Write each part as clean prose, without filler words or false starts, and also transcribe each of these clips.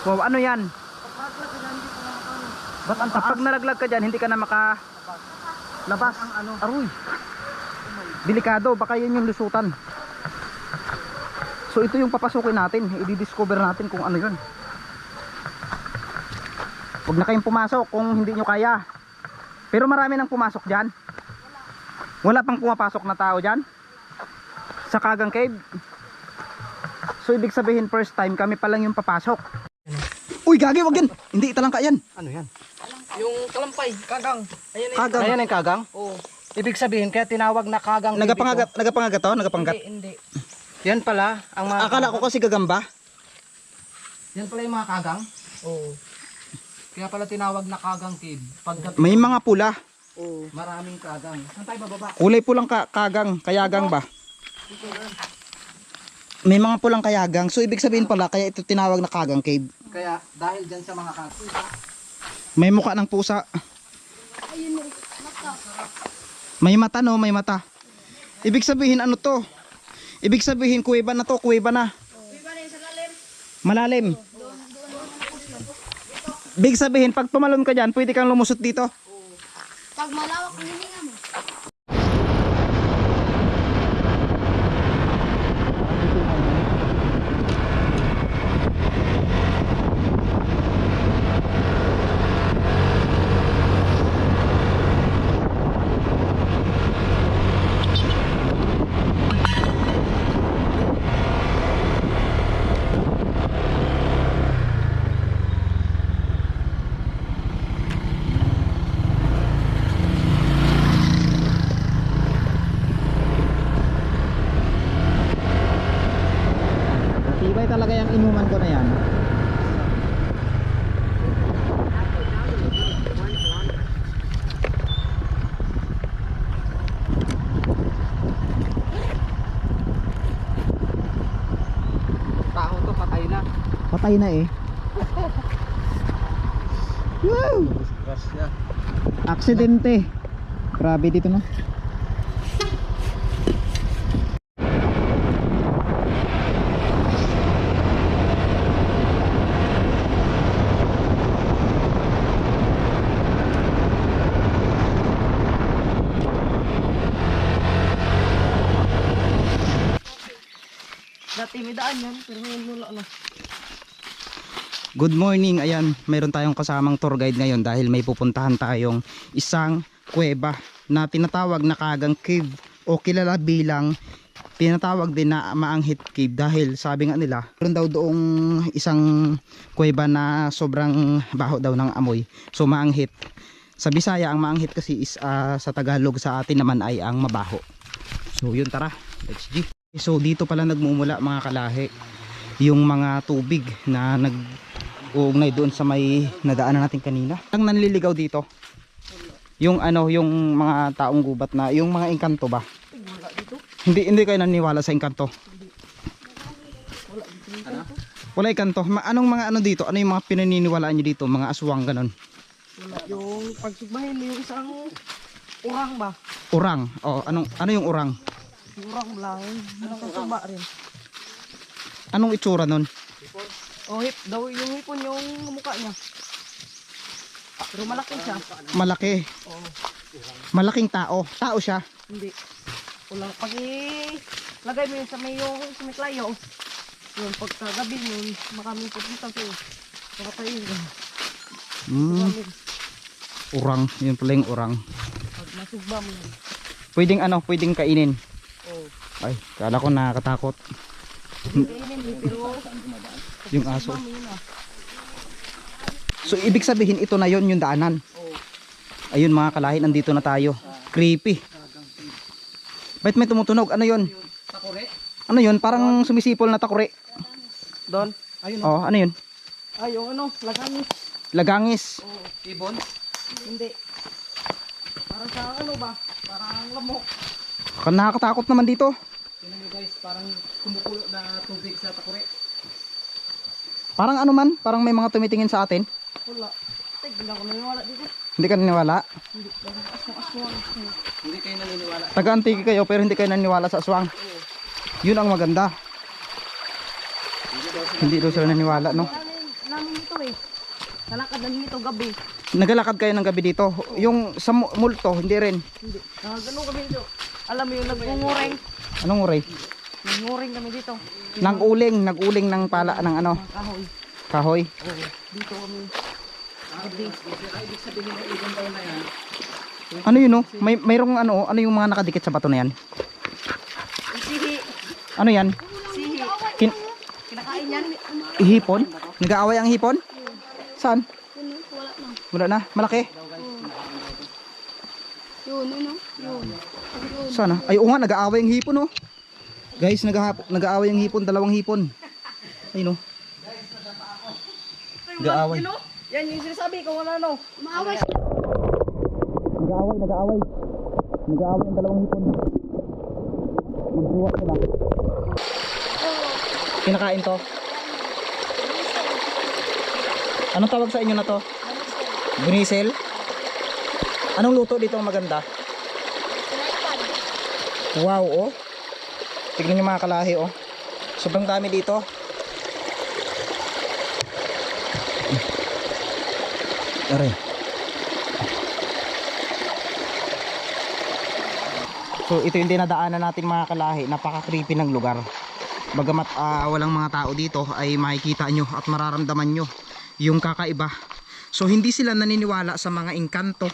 Wow, ano yan? Ba't ang taas? Pag nalaglag ka dyan, hindi ka na makalabas. Aroy. Delikado, baka yan yung lusutan. So ito yung papasukin natin. I-discover natin kung ano yun. Huwag na kayong pumasok kung hindi nyo kaya. Pero marami nang pumasok dyan. Wala pang pumapasok na tao dyan sa Kagang Cave. So ibig sabihin first time kami pa lang yung papasok. Uy gagi, wag yan. Hindi italangka yan. Ano yan? Yung talampay, kagang. Ayan, Kagang. Ayan yung kagang? Oo. Ibig sabihin kaya tinawag na kagang. Nagapangagat to? Nagapangat? Hindi. Yan pala ang mga Akala ko kasi gagamba. Yan pala yung mga kagang? Oo. Kaya pala tinawag na kagang cave. May mga pula. Oo. Maraming kagang. Saan tayo bababa? Kulay pulang kagang, kayagang ba? May mga pulang kayagang. So ibig sabihin pala kaya ito tinawag na Kagang Cave. Kaya dahil dyan sa mga kagang. May mukha ng pusa. May mata no, may mata. Ibig sabihin ano to? Ibig sabihin kuweba na to, kuweba na. Malalim. Ibig sabihin pag tumalon ka dyan, pwede kang lumusot dito. Pag malawak ang hininga mo. Tibay talaga yung inuman ko na yan. Tao to, patay na. Patay na eh. Wow! Grasya. Aksidente. Grabe dito na. Dati may daan yan, pero ngayon wala na. Good morning, ayan, mayroon tayong kasamang tour guide ngayon dahil may pupuntahan tayong isang kuweba na tinatawag na Kagang Cave o kilala bilang tinatawag din na Maanghit Cave dahil sabi nga nila meron daw doong isang kuweba na sobrang baho daw ng amoy, so maanghit. Sa Bisaya ang maanghit kasi is sa Tagalog, sa atin naman ay ang mabaho. So yun, tara, let's go. So dito pala nagmumula mga kalahi yung mga tubig na nag-uugnay doon sa may nadaanan natin kanina. Ang nanliligaw dito yung ano, yung mga taong gubat na yung mga engkanto ba? Hindi kayo naniniwala sa engkanto? Wala engkanto. Anong mga ano dito? Ano yung mga pinaniniwalaan niyo dito? Mga aswang ganon? Yung pagsigmahin mo yung isang urang ba? Urang. Oh, ano yung urang? Urang lang. Nakasuba rin. Anong itsura nun? Oh, hip daw yung hipon yung mukha niya. Pero malaki siya. Malaki. Oh, Malaking tao. Tao siya. hindi. Wala pag lagay mo yun sa may yung sa may klayo. Yun pagkagabi yun, makaming pupunta ko. Nakatayin ka. Urang. Yun pala yung urang. Pag nasugba mo yun. Pwedeng kainin. Oh. Ay, kala ko nakakatakot. Kainin pero Yung aso. sugba mo yun ah. So ibig sabihin ito na yon yung daanan. Oh. Ayun mga kalahi, nandito na tayo. Creepy. Ba't may tumutunog? Ano yon? Takore? Ano yon? Parang sumisipol na takure. Doon. Ayun. Oh, ano yun? Ay, yung ano, lagangis. Lagangis. Oh, ibon? Hindi. Parang sa ano ba? Parang lamok. Nakakatakot naman dito. Tingnan nyo guys, parang kumukulo na tubig sa takore. Parang ano man, parang may mga tumitingin sa atin. Wala. Tig, hindi ako naniniwala dito. Hindi ka naniniwala. Hindi. Aswang. Hindi kayo naniniwala. Taga-antiki kayo pero hindi kayo naniniwala sa aswang. Yun ang maganda. Hindi daw sila naniniwala, no? Namin dito eh. Nalakad na dito gabi. Naglalakad kayo ng gabi dito. Yung sa multo, hindi rin. Hindi. Ganun kami dito. Alam mo yung nagungureng. Anong uray? Nagungureng kami dito. Nag-uling ng pala ng ano, Mga kahoy. kahoy. Oo. Dito kami. Gabi. Ano yun oh? Mayroong ano yung mga nakadikit sa bato na yan? Sihi. Ano yan? Sihi. Kin Kinakain yan. hipon? Nag-aaway ang hipon? Saan? Yun, wala na. Wala na. Malaki? Yun, yun. Yun. Sana? Ay, oo nga, nag-aaway ang hipon oh. Guys, nag-aaway ang hipon, dalawang hipon. Ayun oh. Nag-aaway. Yun, oh. Yan yung sinasabi ko wala no. Maaway siya. Nag-aaway. Nag-aaway ang dalawang hipon. Magbuwa sila. Kinakain to. Anong tawag sa inyo na to? Bunisel? Anong luto dito ang maganda? Wow oh. Tignan nyo mga kalahi oh. Sobrang dami dito. Aray. So ito yung dinadaanan natin mga kalahi. Napaka-creepy ng lugar. Bagamat walang mga tao dito ay makikita nyo at mararamdaman nyo yung kakaiba. So hindi sila naniniwala sa mga engkanto,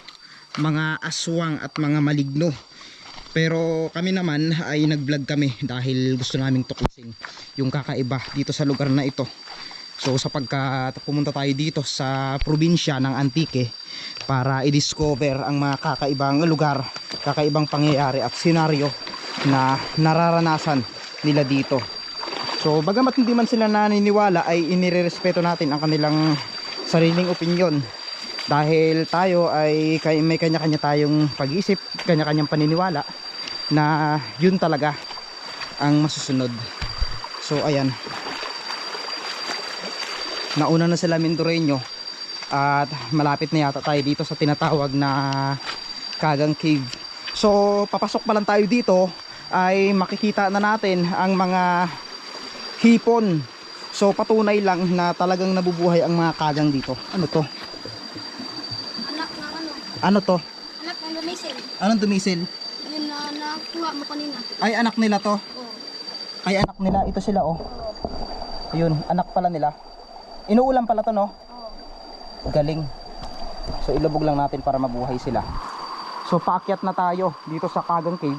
mga aswang at mga maligno. Pero kami naman ay nag-vlog kami dahil gusto naming tuklasin yung kakaiba dito sa lugar na ito. So sapagkat pumunta tayo dito sa probinsya ng Antique para i-discover ang mga kakaibang lugar, kakaibang pangyayari at senaryo na nararanasan nila dito. So bagamat hindi man sila naniniwala ay inirerespeto natin ang kanilang sariling opinyon. Dahil tayo ay may kanya-kanya tayong pag-iisip, kanya-kanyang paniniwala na yun talaga ang masusunod. So ayan. Nauna na sila Mindoreño at malapit na yata tayo dito sa tinatawag na Kagang Cave. So papasok pa lang tayo dito ay makikita na natin ang mga hipon. So patunay lang na talagang nabubuhay ang mga kagang dito. Ano to? Anak ng ano? Ano to? Anak ng lumisil. Anong dumisil? Yun na nakuha mo kanina. Ay anak nila to. Oo. Ay anak nila. Ito sila oh. Ayun, anak pala nila. Inuulam pala to no? Oo. Galing. So ilubog lang natin para mabuhay sila. So paakyat na tayo dito sa Kagang Cave.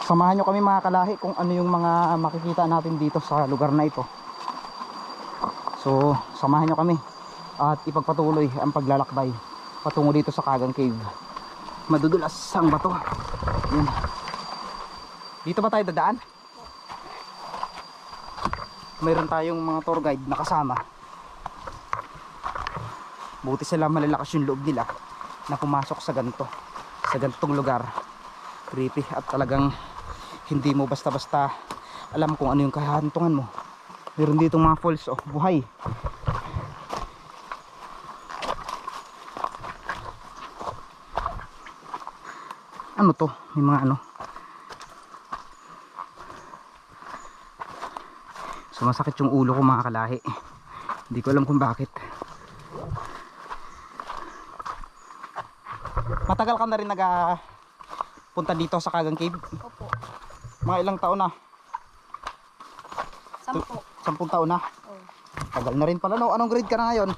Samahan nyo kami mga kalahi kung ano yung mga makikita natin dito sa lugar na ito. So samahan nyo kami at ipagpatuloy ang paglalakbay patungo dito sa Kagang Cave. Madudulas ang bato. Yan. Dito ba tayo dadaan? Mayroon tayong mga tour guide na kasama. Buti sila malalakas yung loob nila na pumasok sa ganito, sa ganitong lugar. Creepy at talagang hindi mo basta-basta alam kung ano yung kahantungan mo. Meron dito mga falls oh, buhay. Ano to? May mga ano. Sumasakit yung ulo ko mga kalahi. Hindi ko alam kung bakit. Matagal ka na rin punta dito sa Kagang Cave? Opo. Mga ilang taon na? 10. 10 taon na? Oo. Tagal na rin pala no. Anong grade ka na ngayon?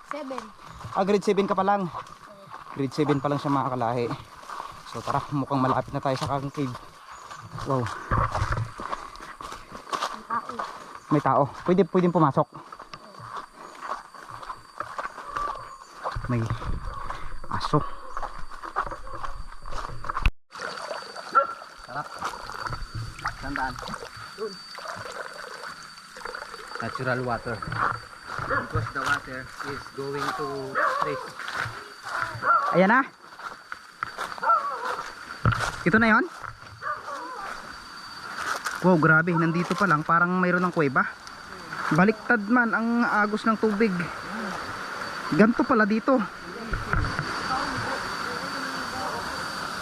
Grade 7. Grade 7 ka pa lang. Grade 7 pa lang siya mga kalahi. So tara, mukhang malapit na tayo sa Kagang Cave. Wow. May tao. Pwedeng pumasok. May aso. Sarap. Sandaan. Natural water because the water is going to trace. Ayan na. Ito na yon. Wow, grabe. Nandito pa lang. Parang mayroon ng kuweba. Baliktad man ang agos ng tubig. Ganto pala dito.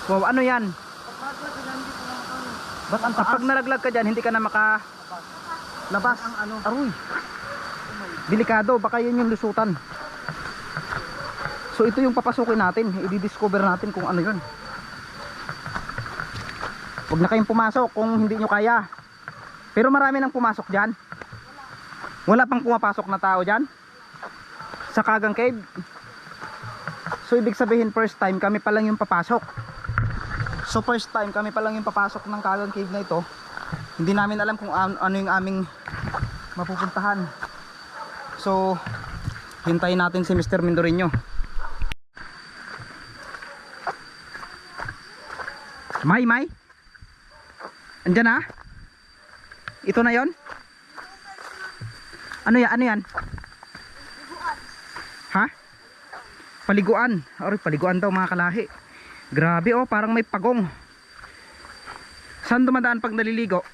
Wow, ano yan? Ba't ang taas? Pag nalaglag ka dyan, hindi ka na makalabas. Ang ano? Aroy. Delikado, baka yun yung lusutan. So ito yung papasukin natin. I-discover natin kung ano yun. Huwag na kayong pumasok kung hindi nyo kaya. Pero marami nang pumasok dyan. Wala pang pumapasok na tao dyan sa Kagang Cave. So ibig sabihin first time kami pa lang yung papasok. So first time kami pa lang yung papasok ng Kagang Cave na ito. Hindi namin alam kung ano yung aming mapupuntahan. So hintayin natin si Mr. Mindorino. May andyan na? Ito na yon? Ano yan? Ano yan? Ha? Paliguan. Or paliguan daw mga kalahi. Grabe oh, parang may pagong. Saan dumadaan pag naliligo?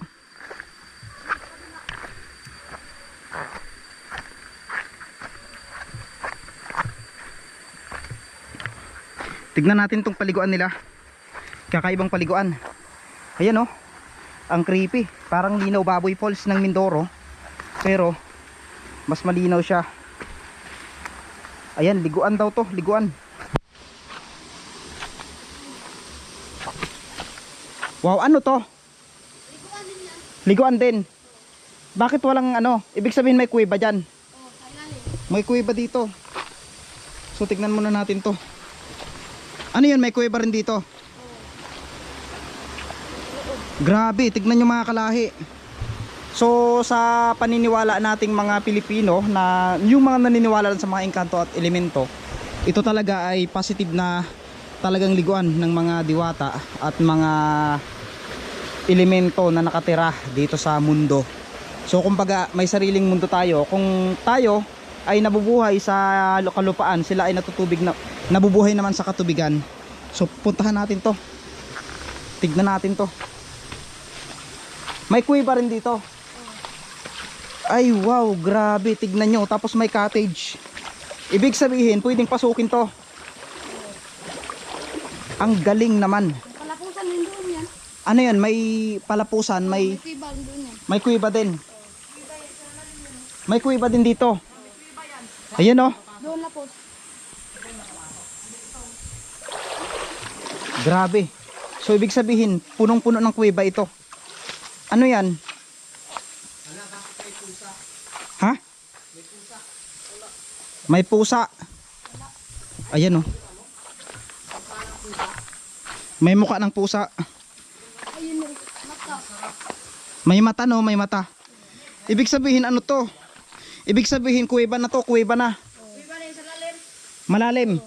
Tignan natin tong paliguan nila. Kakaibang paliguan. Ayan oh. Ang creepy. Parang Linaw Baboy Falls ng Mindoro. Pero mas malinaw siya. Ayan, liguan daw to, liguan. Wow, ano to? Liguan din. Bakit walang ano? Ibig sabihin may kuweba dyan. May kuweba dito. So tignan muna natin to. Ano yun, may kuweba rin dito? Grabe, tignan nyo mga kalahi. So sa paniniwala nating mga Pilipino, na yung mga naniniwala sa mga engkanto at elemento, ito talaga ay positive na talagang liguan ng mga diwata at mga elemento na nakatira dito sa mundo. So kumbaga may sariling mundo tayo. Kung tayo ay nabubuhay sa kalupaan, sila ay natutubig na nabubuhay naman sa katubigan. So puntahan natin to. Tignan natin to. May kuweba rin dito. Ay wow, grabe, tignan nyo. Tapos may cottage. Ibig sabihin, pwedeng pasukin to. Ang galing naman. Palapusan din doon yan. Ano yan, may palapusan, may Kuiba doon yan. may kuweba din. May kuweba din dito. Ayan oh. Doon na po. Grabe. So ibig sabihin, punong-puno ng kuweba ito. Ano yan? Ha? May pusa. Ayan oh. May mukha ng pusa. Ayun rin. Mata. May mata no, may mata. Ibig sabihin ano to? Ibig sabihin kuweba na to, kuweba na. Malalim.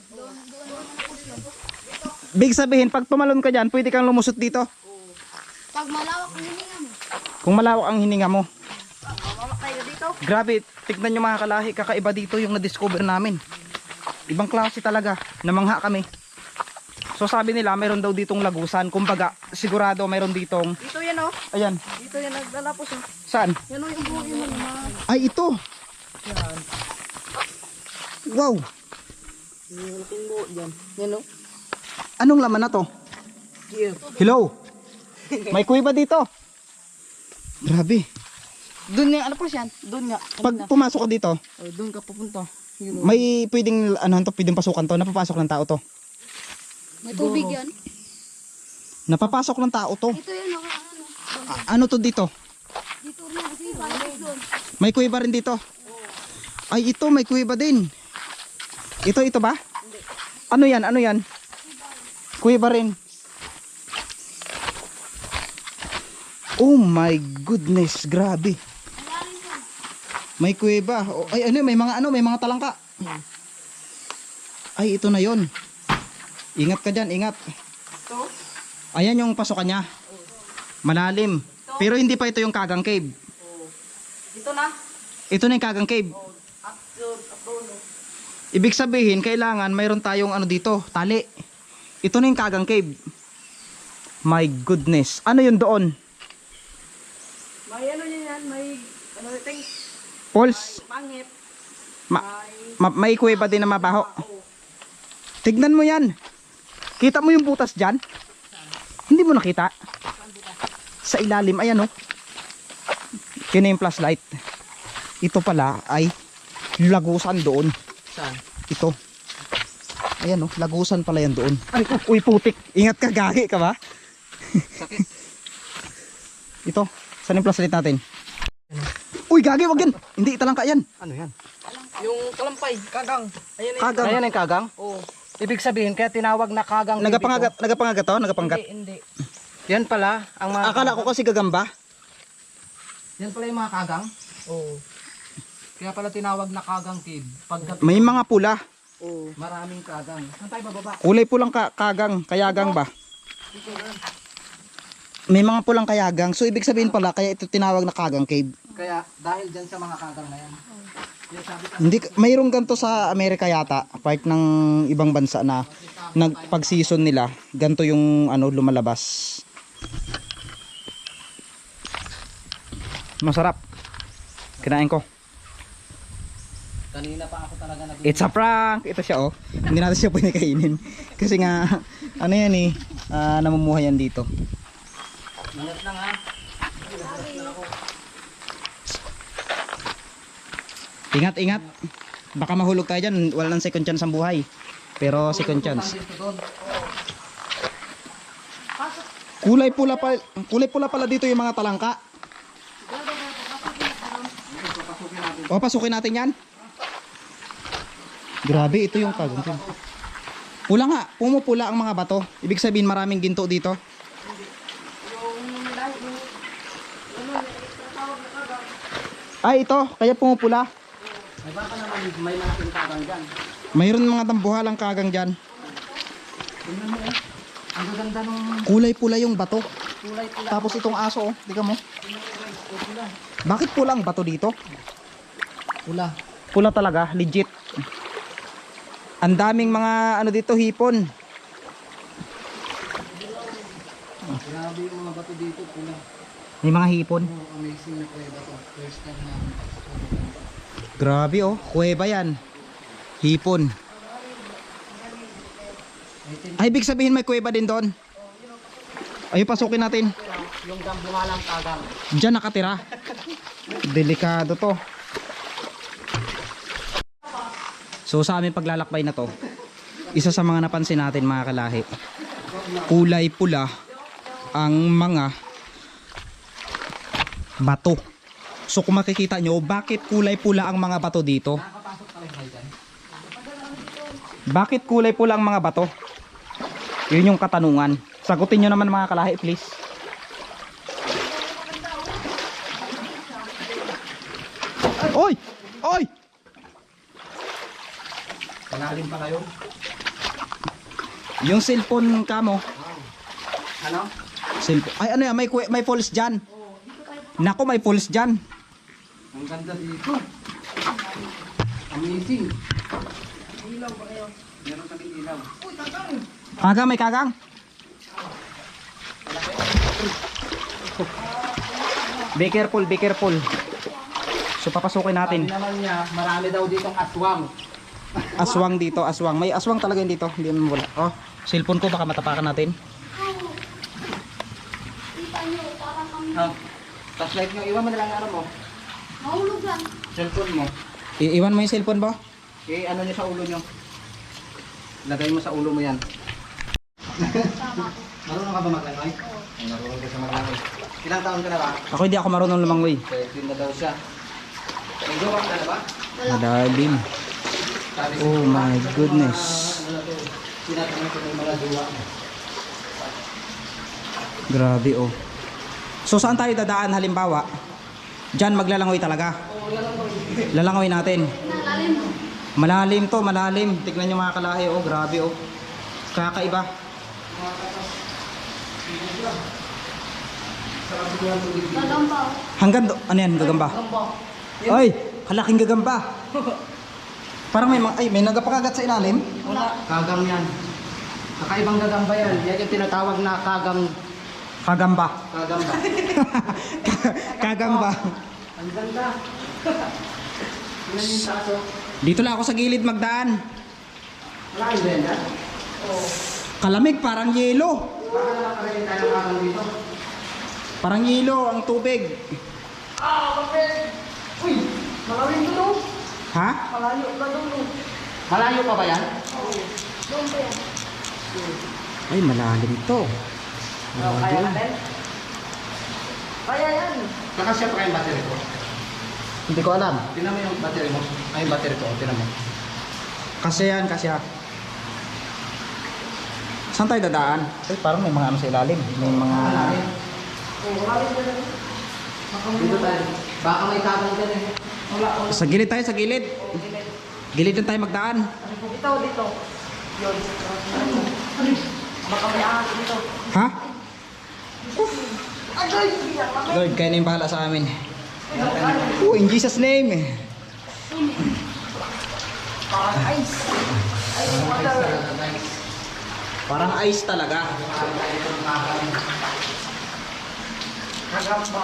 Ibig sabihin pag tumalon ka dyan, pwede kang lumusot dito. Pag malawak ang hininga mo. Kung malawak ang hininga mo. Mawak tayo dito. Grabe, tignan nyo mga kalahi, kakaiba dito yung na-discover namin. Ibang klase talaga, namangha kami. So sabi nila, mayroon daw ditong lagusan. Kumbaga, sigurado mayroon ditong... Dito yan oh. Ayan, Dito yan naglalapos oh. saan? Yan oh yung buhok mo naman. Ay, ito! Yan. Wow! Yung malaking buhok dyan. Yan oh. Anong laman na to? Here. Hello! May kuweba dito! Grabe! Doon nga, ano po yan? Doon nga. Pag pumasok ka dito, Oh, doon ka pupunta. Yun, oh. may pwedeng, ano to, pwedeng pasukan to, napapasok ng tao to. May tubig yan. Napapasok ng tao to. Ito yan. Ano. Ano to dito? Dito rin. Kuiba. Doon. May kuweba rin dito. Ay, ito may kuweba din. Ito ba? Ano yan? Ano yan? Kuweba rin. Oh my goodness, grabe. May kuweba. Oh, ay ano, may mga talangka. Ay, ito na 'yon. Ingat ka diyan, ingat. Ito. Ayan yung pasukan niya. Malalim. Pero hindi pa ito yung Kagang Cave. Dito na. Ito na yung Kagang Cave. Up doon. Up doon oh. Ibig sabihin, kailangan mayroon tayong ano dito, tali. Ito na yung Kagang Cave. My goodness. Ano yun doon? May ano yan, may ano ting Falls. pangit. May kuweba din na mabaho. Tignan mo yan. Kita mo yung butas dyan? Hindi mo nakita? sa ilalim. Ayan oh. Yun na yung flashlight. Ito pala ay lagusan doon. Saan? Ito. Ayan oh, lagusan pala yan doon. Ay, uy putik. Ingat ka, gagi ka ba? Sakit. Ito. Saan yung flashlight natin? Uy, gagi, wag yan. Hindi, italangka yan. Ano yan? Yung kalampay, kagang. Ayan Kagang. Ayan ang kagang? Oo. Ibig sabihin, kaya tinawag na kagang. Nagapangagat to? Nagapangat? Hindi. Yan pala, ang mga... Akala ko kasi gagamba. Yan pala yung mga kagang. Oo. Kaya pala tinawag na kagang cave. Pagka May mga pula. Oo. maraming kagang. Saan tayo bababa? Kulay pulang kagang. Kayagang ba? May mga pulang kayagang. So, ibig sabihin pala, kaya ito tinawag na kagang cave. Kaya dahil dyan sa mga kagang na yan. Kaya sabi ka, Hindi, mayroong ganito sa Amerika yata. Part ng ibang bansa na pag season nila, ganito yung ano, lumalabas. Masarap. Kinain ko. kanina pa ako talaga nag- It's a prank. Ito siya oh. Hindi natin siya pwede kainin. Kasi nga, ano yan eh, namumuhay yan dito. Ingat lang ha. Ingat, ingat. Baka mahulog tayo dyan. Wala nang second chance ang buhay. Pero second chance. Dito doon. Kulay pula pala dito yung mga talangka. O, pasukin natin yan. Grabe, ito yung kagang. Pula nga, pumupula ang mga bato. Ibig sabihin maraming ginto dito. Ay, ito, kaya pumupula. May baka naman may malaking kagang dyan. Mayroon mga tambuhalang kagang dyan. Tingnan mo eh. Ang gaganda nung Kulay pula yung bato. kulay pula. Tapos itong aso, oh, tingnan mo. Bakit pula ang bato dito? Pula. Pula talaga, legit. Ang daming mga ano dito, hipon. Grabe yung mga bato dito. Pula. May mga hipon. Oh, amazing na kuweba to. First time na. Grabe oh, kuweba yan. Hipon. Ay, ibig sabihin may kuweba din doon. Ayun, pasukin natin. Yung dambuhalang kagang. Diyan nakatira. Delikado to. So sa aming paglalakbay na to, isa sa mga napansin natin mga kalahi, kulay pula ang mga bato. So kung makikita nyo, bakit kulay pula ang mga bato dito? Bakit kulay pula ang mga bato? Yun yung katanungan. Sagutin nyo naman mga kalahi, please. Oy! Oy! Malalim pa kayo. Yung cellphone ka mo. Ano? Cellphone. Ay, ano yan? May falls dyan. Nako, may falls dyan. Ang ganda dito. Amazing. Ilaw ba kayo? Meron kami ilaw. Uy, tagang! Kagang, may kagang. Be careful, be careful. So papasukin natin. Sabi naman niya, marami daw ditong aswang. Aswang dito, aswang. May aswang talaga yun dito. Hindi naman wala. Oh, cellphone ko baka matapakan natin. Kita nyo, parang kami Ha? Flashlight nyo, iwan mo na lang ano mo. mahulog yan. Cellphone mo. Iwan mo yung cellphone ba? Ano nyo sa ulo nyo. Lagay mo sa ulo mo yan. Marunong ka ba maglangoy? Oo. Marunong ka sa maglangoy. Ilang taon ka na ba? Ako hindi ako marunong lumangoy. Pwede na daw siya. Nag-jowa ka na ba? Madalim. Sabi Oh my goodness. tinatanong ko ng mga jowa. Grabe oh. So saan tayo dadaan halimbawa? Diyan maglalangoy talaga. Lalangoy natin. Nalalim mo. Malalim to, malalim. Tignan nyo mga kalahi oh, grabe oh. Kakaiba. Gagamba. Hanggang ano yan, gagamba? Ay, kalaking gagamba. Parang may nagapakagat sa ilalim. Kagang yan. Kakaibang gagamba yan. Yan yung tinatawag na kagang Kagamba. kagamba. Kagamba. Ang ganda. Tingnan yung taso. Dito lang ako sa gilid magdaan. Wala kang blender? Kalamig, parang yelo. Baka naman karayin tayo ng kagang dito. Parang yelo ang tubig. Uy, malawin to no? Ha? Malayo ka doon no? Malayo pa ba yan? Doon pa yan. Ay, malalim to. Kaya natin? Kaya yan. Nakasya pa kayong battery ko. Hindi ko alam. Tinan mo yung battery mo. Ay, yung battery ko. Tinan mo. Kasi yan, kasi yan. Saan tayo dadaan? Ay, parang may mga ano sa ilalim. May mga... Malawin ka na. Dito tayo. Baka may tabang dyan eh. Wala. Sa gilid tayo, sa gilid. Gilid na tayo magdaan. Dito, dito. Yun. Baka may ahas dito. Ha? Agoy! Bilang kami. Lord, kayo na yung bahala sa amin. Oh, in Jesus' name. Parang ice. Ice water. Parang ice talaga. Kagamba.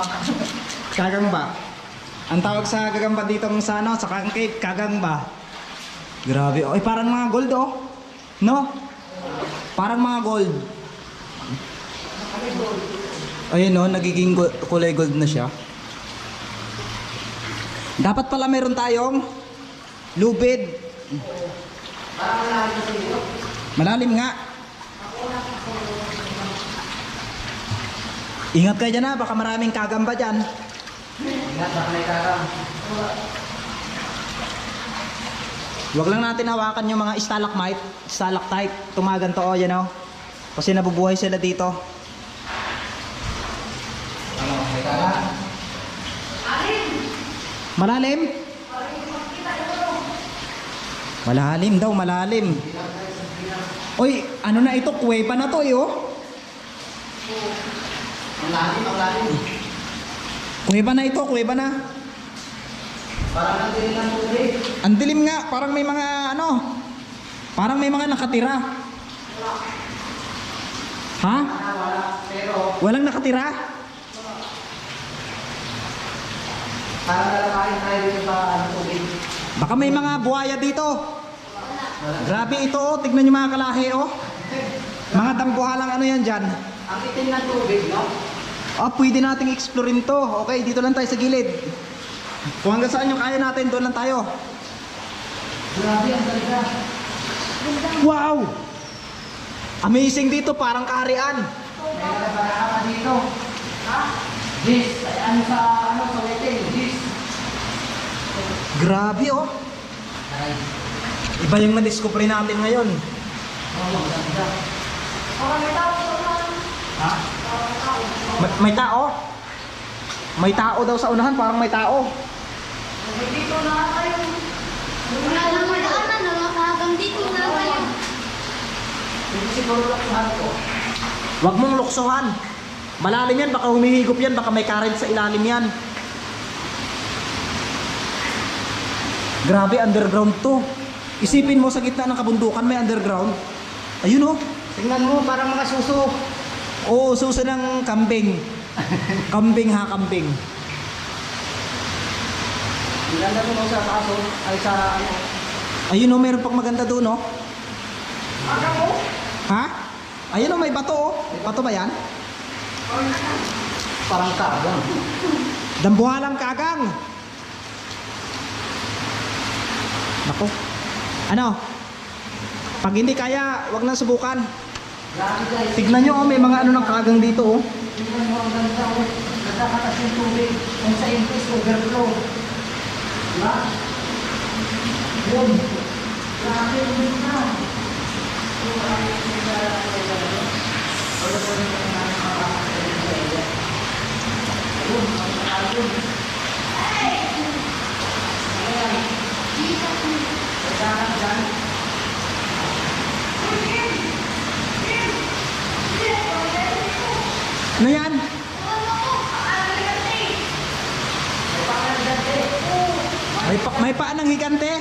Kagamba. Ang tawag sa gagamba dito sa ano, sa Kangkit, kagamba. Grabe. Oy, parang mga gold oh. No? Parang mga gold. Ayun no, nagiging kulay gold na siya. Dapat pala meron tayong lubid. Malalim nga. Ingat kayo dyan ha, baka maraming kagamba dyan. Ingat, baka may karang. Huwag lang natin hawakan yung mga stalagmite, stalactite, tumagan to o yan o. Kasi nabubuhay sila dito. Ano, may karang? Malalim? Malalim daw, malalim. Oy, ano na ito? Kuweba na to eh oh. Ang lalim, ang lalim. Kuweba na ito, kuweba na. Parang nandun lang tubig. Ang dilim nga, parang may mga ano. Parang may mga nakatira. Ha? Wala, pero Walang nakatira? parang lalakayin tayo dito sa tubig. Baka may mga buhaya dito. Grabe ito oh, tignan nyo mga kalahi oh. Mga dambuhalang ano yan dyan. Ang itim ng tubig, no? Ah, pwede nating explorein to. Okay, dito lang tayo sa gilid. Kung hanggang saan yung kaya natin, doon lang tayo. Grabe, ang ganda. Wow! Amazing dito, parang kaharian. May nalabaraan ka dito. Ha? This, ay ano sa waiting, this. Grabe oh. Ay, Iba yung na-discover natin ngayon. oh, ang ganda. Parang may tao sa unahan. Ha? May tao? May tao daw sa unahan, parang may tao. Dito na tayo. Wala nang madaanan. Hanggang dito na tayo. Hindi siguro laksuhan ko. Huwag mong luksuhan. Malalim yan, baka humihigop yan, baka may current sa ilalim yan. Grabe, underground to. Isipin mo sa gitna ng kabundukan may underground. Ayun oh. Tingnan mo, parang mga suso. Oo, suso ng kambing. Kambing ha, kambing. Ang ganda mo sa kaso, ay sa ano. Ayun oh, meron pang maganda doon oh. Aga mo? Ha? Ayun oh, may bato oh. Bato ba yan? Parang kagang. Dambuhalang kagang. Nako. Ano? Pag hindi kaya, wag na subukan. Grabe guys. Tignan nyo oh, may mga ano ng kagang dito oh. Tingnan mo ang ganda ko. Nagkakatas yung tubig. Kung sa increase, overflow. Diba? Yun. Grabe yung ganda. Ano yan? May paa ng higante?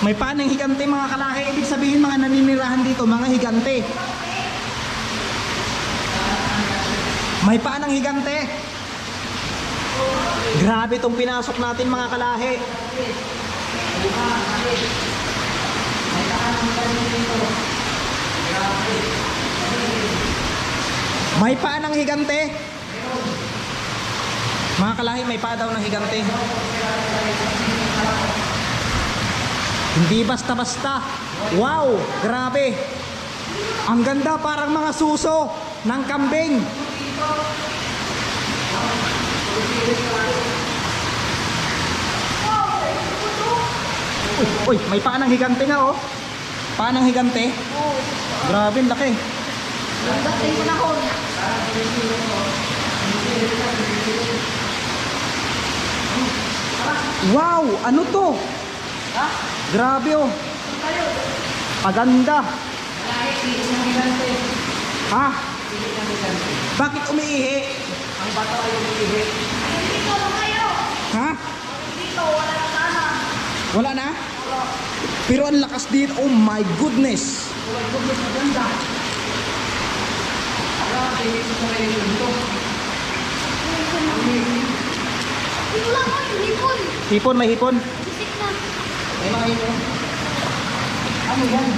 May paa ng higante mga kalahi. Ibig sabihin mga naninirahan dito, mga higante. May paa ng higante. Grabe itong pinasok natin mga kalahi. May paa ng higante. Mga kalahi, may paa daw ng higante. Hindi basta-basta. Wow, grabe. Ang ganda, parang mga suso ng kambing. Uy, may paa ng higante nga oh. Paa ng higante. Grabe, ang laki. Dating ko na ko. Wow, ano to? Grabe oh. Paganda. Ha? Bakit umiihi? Ang bata ay umiihi. Dito lang kayo. Ha? Dito, wala na sana. Wala na? Pero ang lakas din. Oh my goodness. Maganda. Grabe, ito sa kayo dito. Dito lang ko, yung hipon. Hipon, may hipon. Sisik na. May mga ito. Ano yan?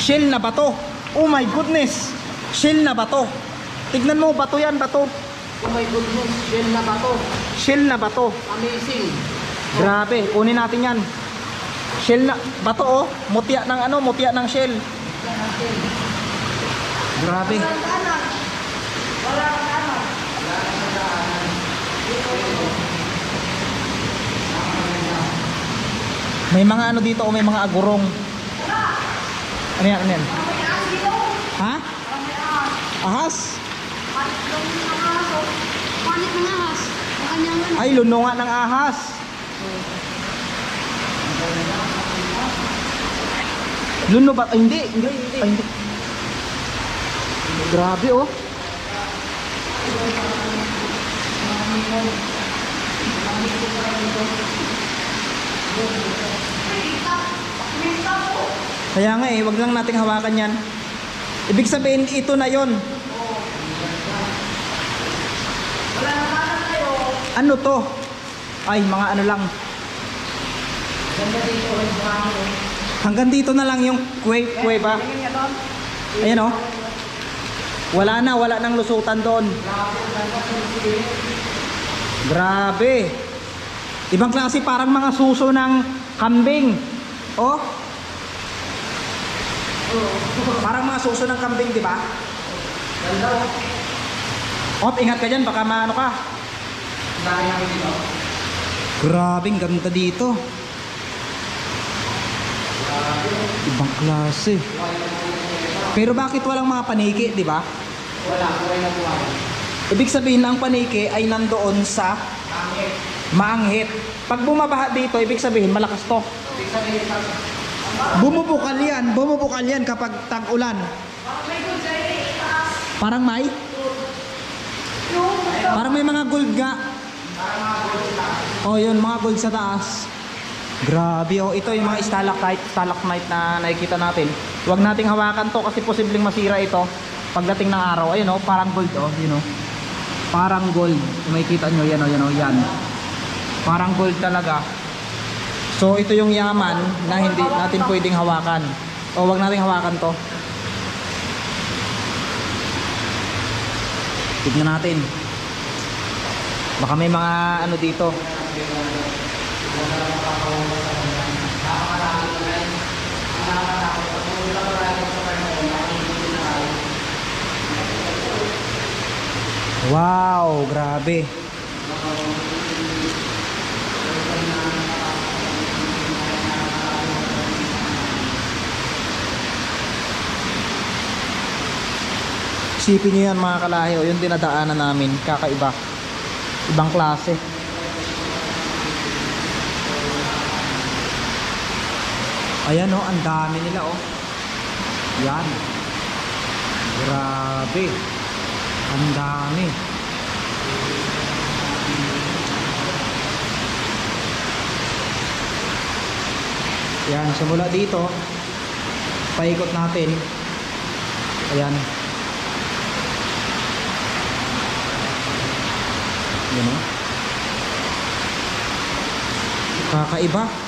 Shell na bato. Oh my goodness. Shell na bato. Tignan mo, bato yan, bato. Oh my goodness, shell na ba to? Shell na bato. Amazing. Grabe, kunin natin yan. Shell na, bato oh. Mutya ng ano, mutya ng shell. Grabe. May mga ano dito, may mga agurong. Ano yan, ano yan? Ha? Ahas? Panit ng ahas. Ang kanyang ano. Ay, lununga ng ahas. Luno ba? Ay, hindi. Ay, hindi. Grabe oh. Kaya nga eh, wag lang nating hawakan yan. Ibig sabihin, ito na yon. Ano to? Ay, mga ano lang. Hanggang dito na lang yung kuweba. Ayan oh. Wala nang lusutan doon. Grabe. Ibang klase, parang mga suso ng kambing. Oh. Parang mga suso ng kambing, di ba? Op, ingat ka dyan, baka maano ka. Grabe, ang ganda dito. Ibang klase. Pero bakit walang mga paniki, di ba? Wala, buhay na buhay. Ibig sabihin ang paniki ay nandoon sa maanghit. Pag bumabaha dito, ibig sabihin malakas to. Bumubukal yan kapag tag-ulan. Parang may? Parang may mga gold nga. Oh, yun, mga gold sa taas. Grabe oh, ito yung mga stalactite na nakikita natin. Huwag nating hawakan to kasi posibleng masira ito pagdating ng araw. Ayun oh, parang gold oh, yun oh. Parang gold. Makikita nyo yan oh, yan. Parang gold talaga. So ito yung yaman na hindi natin pwedeng hawakan. O wag nating hawakan to. Tignan natin. Baka may mga ano dito. Wow, grabe. Isipin nyo yan mga kalahi, o yung dinadaanan namin, kakaiba. Ibang klase. Ayan o, ang dami nila o. Yan. Grabe. Ang dami. Yan, simula dito, paikot natin. Ayan. Yan o. Kakaiba.